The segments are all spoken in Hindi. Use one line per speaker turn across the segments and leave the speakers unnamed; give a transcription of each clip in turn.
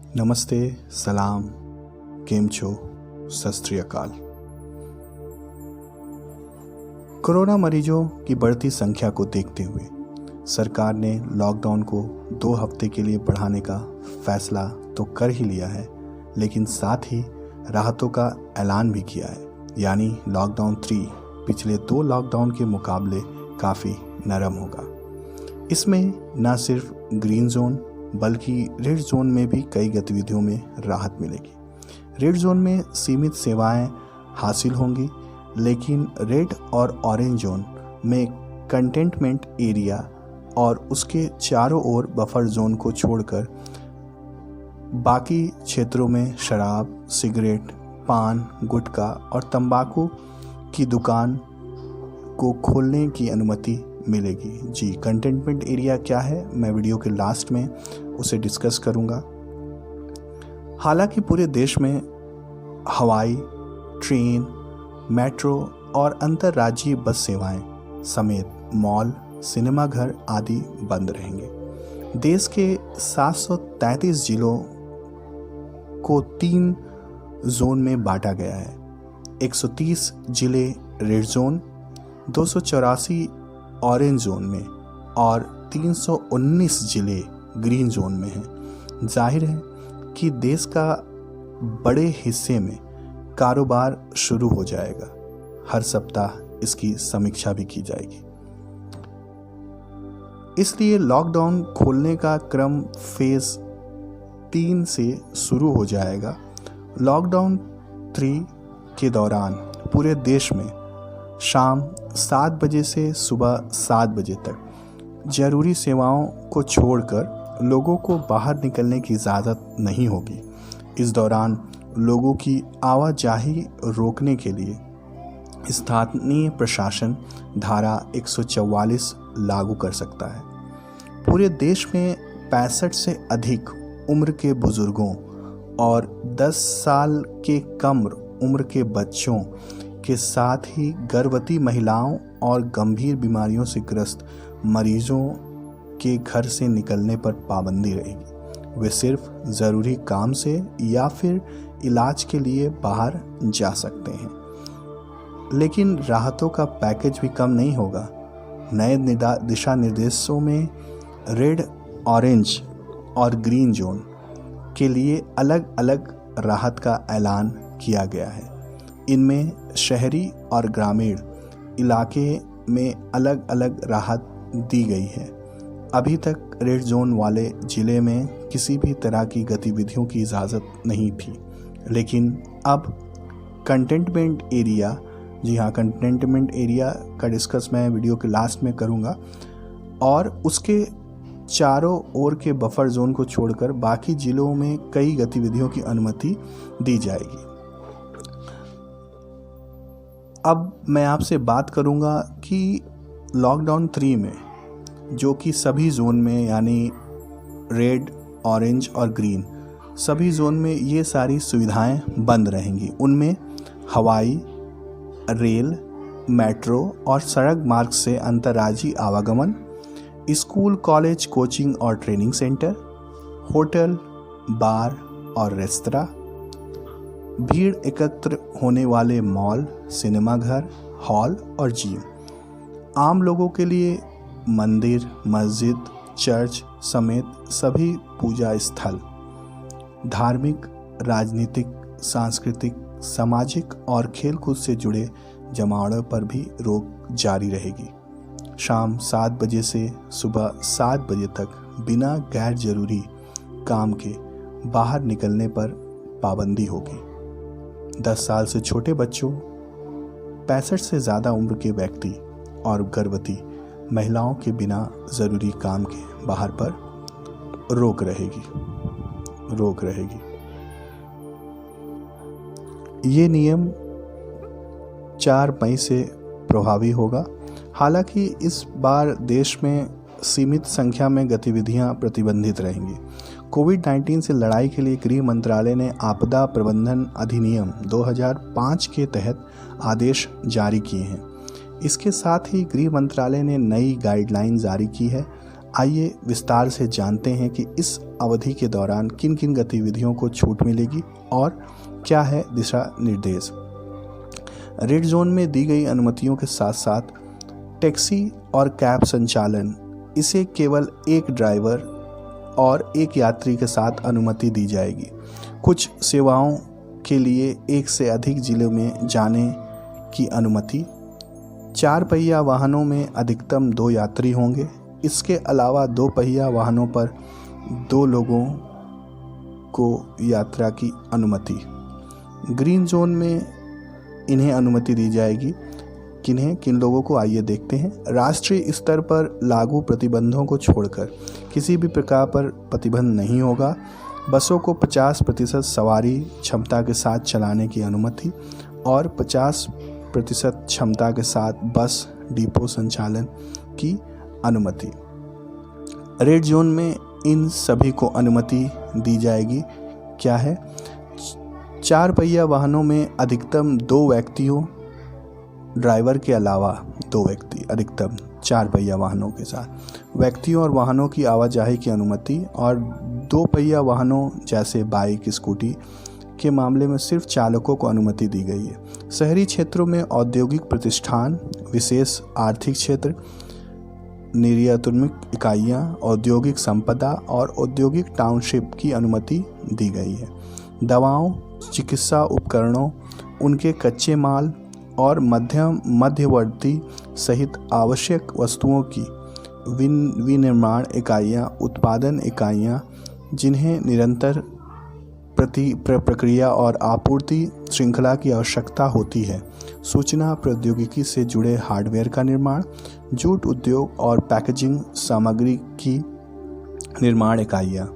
नमस्ते, सलाम, केम छो, सत श्री अकाल। कोरोना मरीजों की बढ़ती संख्या को देखते हुए सरकार ने लॉकडाउन को 2 हफ्ते के लिए बढ़ाने का फैसला तो कर ही लिया है, लेकिन साथ ही राहतों का ऐलान भी किया है। यानी लॉकडाउन 3 पिछले 2 लॉकडाउन के मुकाबले काफ़ी नरम होगा। इसमें न सिर्फ ग्रीन जोन बल्कि रेड जोन में भी कई गतिविधियों में राहत मिलेगी। रेड जोन में सीमित सेवाएं हासिल होंगी, लेकिन रेड और ऑरेंज जोन में कंटेनमेंट एरिया और उसके चारों ओर बफर जोन को छोड़कर बाकी क्षेत्रों में शराब, सिगरेट, पान, गुटखा और तंबाकू की दुकान को खोलने की अनुमति मिलेगी। जी, कंटेनमेंट एरिया क्या है, मैं वीडियो के लास्ट में उसे डिस्कस करूंगा। हालांकि पूरे देश में हवाई, ट्रेन, मेट्रो और अंतर्राज्यीय बस सेवाएं समेत मॉल, सिनेमाघर आदि बंद रहेंगे। देश के 733 जिलों को 3 जोन में बांटा गया है। 130 जिले रेड जोन, 284 ऑरेंज जोन में और 319 जिले ग्रीन जोन में हैं। जाहिर है कि देश का बड़े हिस्से में कारोबार शुरू हो जाएगा। हर सप्ताह इसकी समीक्षा भी की जाएगी। इसलिए लॉकडाउन खोलने का क्रम फेज 3 से शुरू हो जाएगा। लॉकडाउन 3 के दौरान पूरे देश में शाम 7 बजे से सुबह 7 बजे तक जरूरी सेवाओं को छोड़कर लोगों को बाहर निकलने की इजाज़त नहीं होगी। इस दौरान लोगों की आवाजाही रोकने के लिए स्थानीय प्रशासन धारा 144 लागू कर सकता है। पूरे देश में 65 से अधिक उम्र के बुजुर्गों और 10 साल के कम उम्र के बच्चों के साथ ही गर्भवती महिलाओं और गंभीर बीमारियों से ग्रस्त मरीजों के घर से निकलने पर पाबंदी रहेगी। वे सिर्फ ज़रूरी काम से या फिर इलाज के लिए बाहर जा सकते हैं। लेकिन राहतों का पैकेज भी कम नहीं होगा। नए दिशा निर्देशों में रेड, ऑरेंज और ग्रीन जोन के लिए अलग अलग राहत का ऐलान किया गया है। इनमें शहरी और ग्रामीण इलाके में अलग अलग राहत दी गई है। अभी तक रेड जोन वाले ज़िले में किसी भी तरह की गतिविधियों की इजाज़त नहीं थी, लेकिन अब कंटेनमेंट एरिया, जी हाँ, कंटेनमेंट एरिया का डिस्कस मैं वीडियो के लास्ट में करूँगा, और उसके चारों ओर के बफर जोन को छोड़कर बाकी ज़िलों में कई गतिविधियों की अनुमति दी जाएगी। अब मैं आपसे बात करूंगा कि लॉकडाउन 3 में, जो कि सभी जोन में यानी रेड, ऑरेंज और ग्रीन सभी जोन में ये सारी सुविधाएं बंद रहेंगी। उनमें हवाई, रेल, मेट्रो और सड़क मार्ग से अंतर्राज्यीय आवागमन, स्कूल, कॉलेज, कोचिंग और ट्रेनिंग सेंटर, होटल, बार और रेस्तरां, भीड़ एकत्र होने वाले मॉल, सिनेमाघर, हॉल और जिम, आम लोगों के लिए मंदिर, मस्जिद, चर्च समेत सभी पूजा स्थल, धार्मिक, राजनीतिक, सांस्कृतिक, सामाजिक और खेलकूद से जुड़े जमावड़ों पर भी रोक जारी रहेगी। शाम 7 बजे से सुबह 7 बजे तक बिना गैर जरूरी काम के बाहर निकलने पर पाबंदी होगी। 10 साल से छोटे बच्चों, 65 से ज़्यादा उम्र के व्यक्ति और गर्भवती महिलाओं के बिना ज़रूरी काम के बाहर पर रोक रहेगी। ये नियम 4 मई से प्रभावी होगा। हालांकि इस बार देश में सीमित संख्या में गतिविधियां प्रतिबंधित रहेंगी। कोविड-19 से लड़ाई के लिए गृह मंत्रालय ने आपदा प्रबंधन अधिनियम 2005 के तहत आदेश जारी किए हैं। इसके साथ ही गृह मंत्रालय ने नई गाइडलाइन जारी की है। आइए विस्तार से जानते हैं कि इस अवधि के दौरान किन किन गतिविधियों को छूट मिलेगी और क्या है दिशा निर्देश। रेड जोन में दी गई अनुमतियों के साथ साथ टैक्सी और कैब संचालन, इसे केवल एक ड्राइवर और एक यात्री के साथ अनुमति दी जाएगी। कुछ सेवाओं के लिए एक से अधिक जिलों में जाने की अनुमति। 4 पहिया वाहनों में अधिकतम 2 यात्री होंगे। इसके अलावा 2 पहिया वाहनों पर 2 लोगों को यात्रा की अनुमति। ग्रीन जोन में इन्हें अनुमति दी जाएगी। किन लोगों को, आइए देखते हैं। राष्ट्रीय स्तर पर लागू प्रतिबंधों को छोड़कर किसी भी प्रकार पर प्रतिबंध नहीं होगा। बसों को 50% सवारी क्षमता के साथ चलाने की अनुमति और 50% क्षमता के साथ बस डिपो संचालन की अनुमति। रेड जोन में इन सभी को अनुमति दी जाएगी। क्या है? 4 पहिया वाहनों में अधिकतम 2 व्यक्तियों, ड्राइवर के अलावा 2 व्यक्ति, अधिकतम 4 पहिया वाहनों के साथ व्यक्तियों और वाहनों की आवाजाही की अनुमति। और 2 पहिया वाहनों जैसे बाइक, स्कूटी के मामले में सिर्फ चालकों को अनुमति दी गई है। शहरी क्षेत्रों में औद्योगिक प्रतिष्ठान, विशेष आर्थिक क्षेत्र, निर्यातोन्मुख इकाइयाँ, औद्योगिक संपदा और औद्योगिक टाउनशिप की अनुमति दी गई है। दवाओं, चिकित्सा उपकरणों, उनके कच्चे माल और मध्यवर्ती सहित आवश्यक वस्तुओं की विनिर्माण इकाइयाँ, उत्पादन इकाइयाँ जिन्हें निरंतर प्रक्रिया और आपूर्ति श्रृंखला की आवश्यकता होती है। सूचना प्रौद्योगिकी से जुड़े हार्डवेयर का निर्माण, जूट उद्योग और पैकेजिंग सामग्री की निर्माण इकाइयाँ।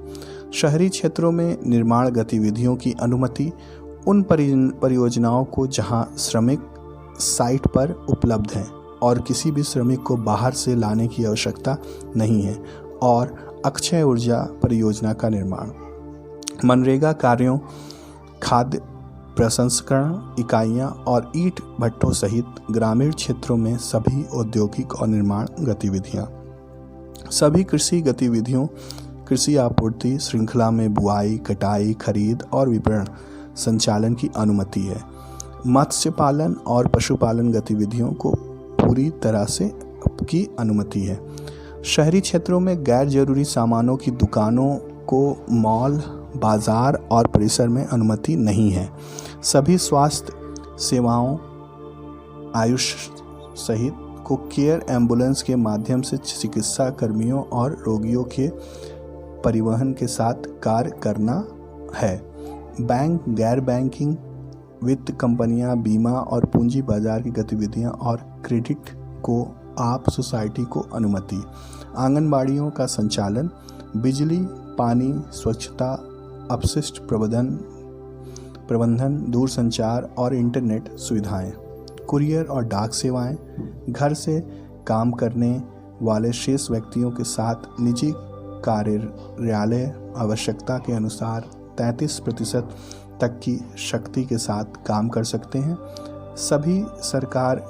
शहरी क्षेत्रों में निर्माण गतिविधियों की अनुमति उन परियोजनाओं को जहां श्रमिक साइट पर उपलब्ध हैं और किसी भी श्रमिक को बाहर से लाने की आवश्यकता नहीं है। और अक्षय ऊर्जा परियोजना का निर्माण, मनरेगा कार्यों, खाद्य प्रसंस्करण इकाइयाँ और ईंट भट्टों सहित ग्रामीण क्षेत्रों में सभी औद्योगिक और निर्माण गतिविधियाँ। सभी कृषि गतिविधियों, कृषि आपूर्ति श्रृंखला में बुआई, कटाई, खरीद और विपणन संचालन की अनुमति है। मत्स्य पालन और पशुपालन गतिविधियों को पूरी तरह से की अनुमति है। शहरी क्षेत्रों में गैर जरूरी सामानों की दुकानों को मॉल, बाजार और परिसर में अनुमति नहीं है। सभी स्वास्थ्य सेवाओं, आयुष सहित को केयर एम्बुलेंस के माध्यम से चिकित्सा कर्मियों और रोगियों के परिवहन के साथ कार्य करना है। बैंक, गैर बैंकिंग वित्त कंपनियां, बीमा और पूंजी बाजार की गतिविधियां और क्रेडिट को आप सोसाइटी को अनुमति। आंगनबाड़ियों का संचालन, बिजली, पानी, स्वच्छता, अपशिष्ट प्रबंधन, दूरसंचार और इंटरनेट सुविधाएं। कुरियर और डाक सेवाएं, घर से काम करने वाले शेष व्यक्तियों के साथ निजी कार्यालय आवश्यकता के अनुसार 33% तक की शक्ति के साथ काम कर सकते हैं। सभी सरकार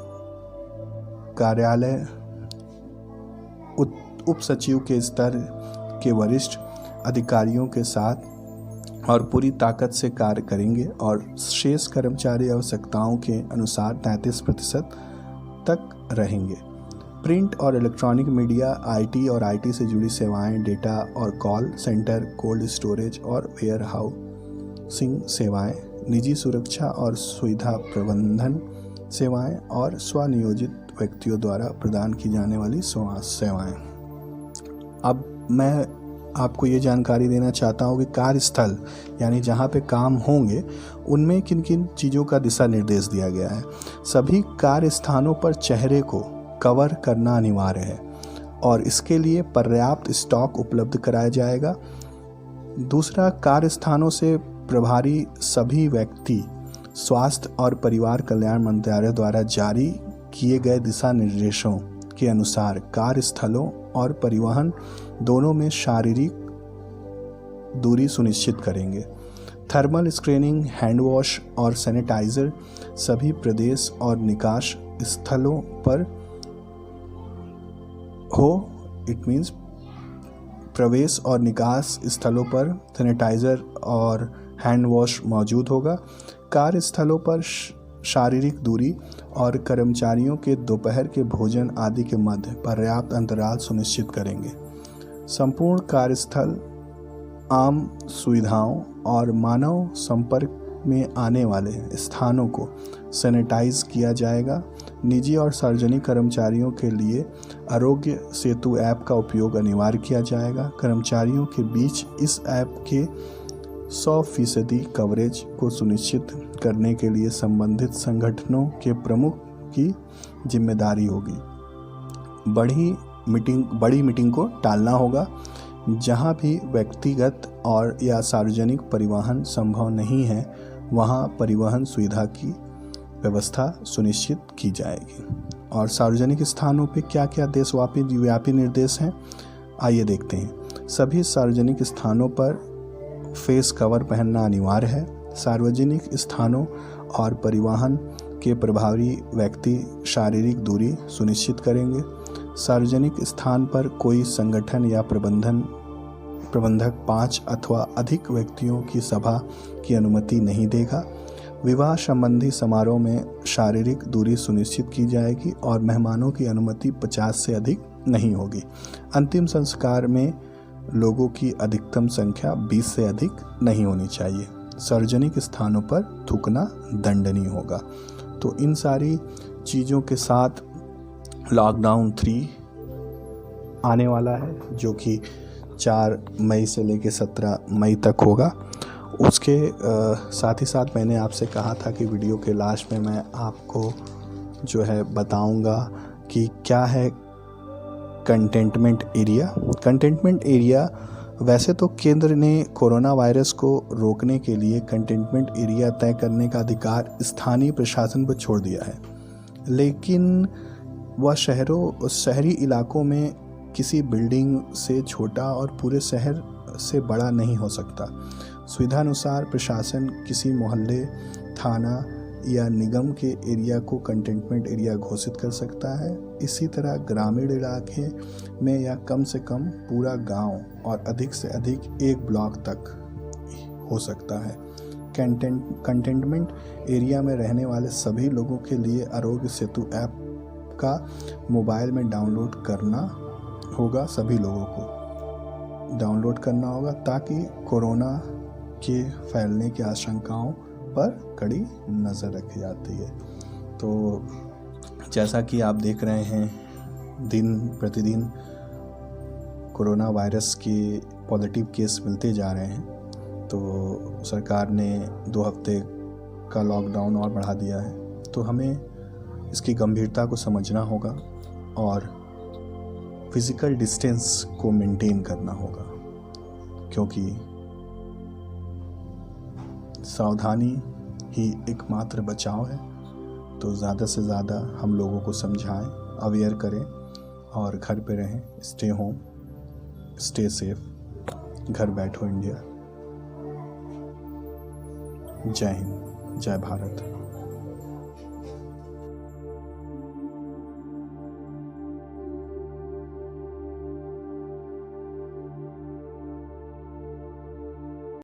कार्यालय उप सचिव के स्तर के वरिष्ठ अधिकारियों के साथ और पूरी ताकत से कार्य करेंगे और शेष कर्मचारी आवश्यकताओं के अनुसार 33% तक रहेंगे। प्रिंट और इलेक्ट्रॉनिक मीडिया, आईटी और आईटी से जुड़ी सेवाएं, डेटा और कॉल सेंटर, कोल्ड स्टोरेज और वेयर हाउसिंग सेवाएं, निजी सुरक्षा और सुविधा प्रबंधन सेवाएं और स्वनियोजित व्यक्तियों द्वारा प्रदान की जाने वाली सेवाएं। अब मैं आपको ये जानकारी देना चाहता हूँ कि कार्यस्थल यानी जहाँ पे काम होंगे उनमें किन किन चीज़ों का दिशा निर्देश दिया गया है। सभी कार्य स्थानों पर चेहरे को कवर करना अनिवार्य है और इसके लिए पर्याप्त स्टॉक उपलब्ध कराया जाएगा। दूसरा, कार्य स्थानों से प्रभारी सभी व्यक्ति स्वास्थ्य और परिवार कल्याण मंत्रालय द्वारा जारी किए गए दिशा निर्देशों के अनुसार कार्यस्थलों और परिवहन दोनों में शारीरिक दूरी सुनिश्चित करेंगे। थर्मल स्क्रीनिंग, हैंड वॉश और सैनिटाइजर सभी प्रवेश और निकास स्थलों पर हो। इट मीन्स प्रवेश और निकास स्थलों पर सैनिटाइज़र और हैंड वॉश मौजूद होगा। कार्यस्थलों पर शारीरिक दूरी और कर्मचारियों के दोपहर के भोजन आदि के मध्य पर्याप्त अंतराल सुनिश्चित करेंगे। संपूर्ण कार्यस्थल आम सुविधाओं और मानव संपर्क में आने वाले स्थानों को सैनिटाइज किया जाएगा। निजी और सार्वजनिक कर्मचारियों के लिए आरोग्य सेतु ऐप का उपयोग अनिवार्य किया जाएगा। कर्मचारियों के बीच इस ऐप के 100% कवरेज को सुनिश्चित करने के लिए संबंधित संगठनों के प्रमुख की जिम्मेदारी होगी। बड़ी मीटिंग को टालना होगा। जहां भी व्यक्तिगत और या सार्वजनिक परिवहन संभव नहीं है वहां परिवहन सुविधा की व्यवस्था सुनिश्चित की जाएगी। और सार्वजनिक स्थानों पे क्या क्या देशव्यापी निर्देश हैं, आइए देखते हैं। सभी सार्वजनिक स्थानों पर फेस कवर पहनना अनिवार्य है। सार्वजनिक स्थानों और परिवहन के प्रभावी व्यक्ति शारीरिक दूरी सुनिश्चित करेंगे। सार्वजनिक स्थान पर कोई संगठन या प्रबंधक 5 अथवा अधिक व्यक्तियों की सभा की अनुमति नहीं देगा। विवाह संबंधी समारोह में शारीरिक दूरी सुनिश्चित की जाएगी और मेहमानों की अनुमति 50 से अधिक नहीं होगी। अंतिम संस्कार में लोगों की अधिकतम संख्या 20 से अधिक नहीं होनी चाहिए। सार्वजनिक स्थानों पर थूकना दंडनीय होगा। तो इन सारी चीज़ों के साथ लॉकडाउन 3 आने वाला है, जो कि 4 मई से लेकर 17 मई तक होगा। उसके साथ ही साथ मैंने आपसे कहा था कि वीडियो के लास्ट में मैं आपको जो है बताऊंगा कि क्या है कंटेनमेंट एरिया। कंटेनमेंट एरिया, वैसे तो केंद्र ने कोरोना वायरस को रोकने के लिए कंटेनमेंट एरिया तय करने का अधिकार स्थानीय प्रशासन पर छोड़ दिया है, लेकिन वह शहरी इलाकों में किसी बिल्डिंग से छोटा और पूरे शहर से बड़ा नहीं हो सकता। सुविधानुसार प्रशासन किसी मोहल्ले, थाना या निगम के एरिया को कंटेनमेंट एरिया घोषित कर सकता है। इसी तरह ग्रामीण इलाके में या कम से कम पूरा गांव और अधिक से अधिक एक ब्लॉक तक हो सकता है। कंटेनमेंट एरिया में रहने वाले सभी लोगों के लिए आरोग्य सेतु ऐप का मोबाइल में डाउनलोड करना होगा। सभी लोगों को डाउनलोड करना होगा ताकि कोरोना के फैलने की आशंकाओं पर कड़ी नज़र रखी जाती है। तो जैसा कि आप देख रहे हैं, दिन प्रतिदिन कोरोना वायरस के पॉजिटिव केस मिलते जा रहे हैं। तो सरकार ने 2 हफ्ते का लॉकडाउन और बढ़ा दिया है। तो हमें इसकी गंभीरता को समझना होगा और फिज़िकल डिस्टेंस को मेंटेन करना होगा, क्योंकि सावधानी ही एकमात्र बचाव है। तो ज़्यादा से ज़्यादा हम लोगों को समझाएं, अवेयर करें और घर पे रहें। Stay home, stay safe. घर बैठो इंडिया। जय हिंद, जय भारत।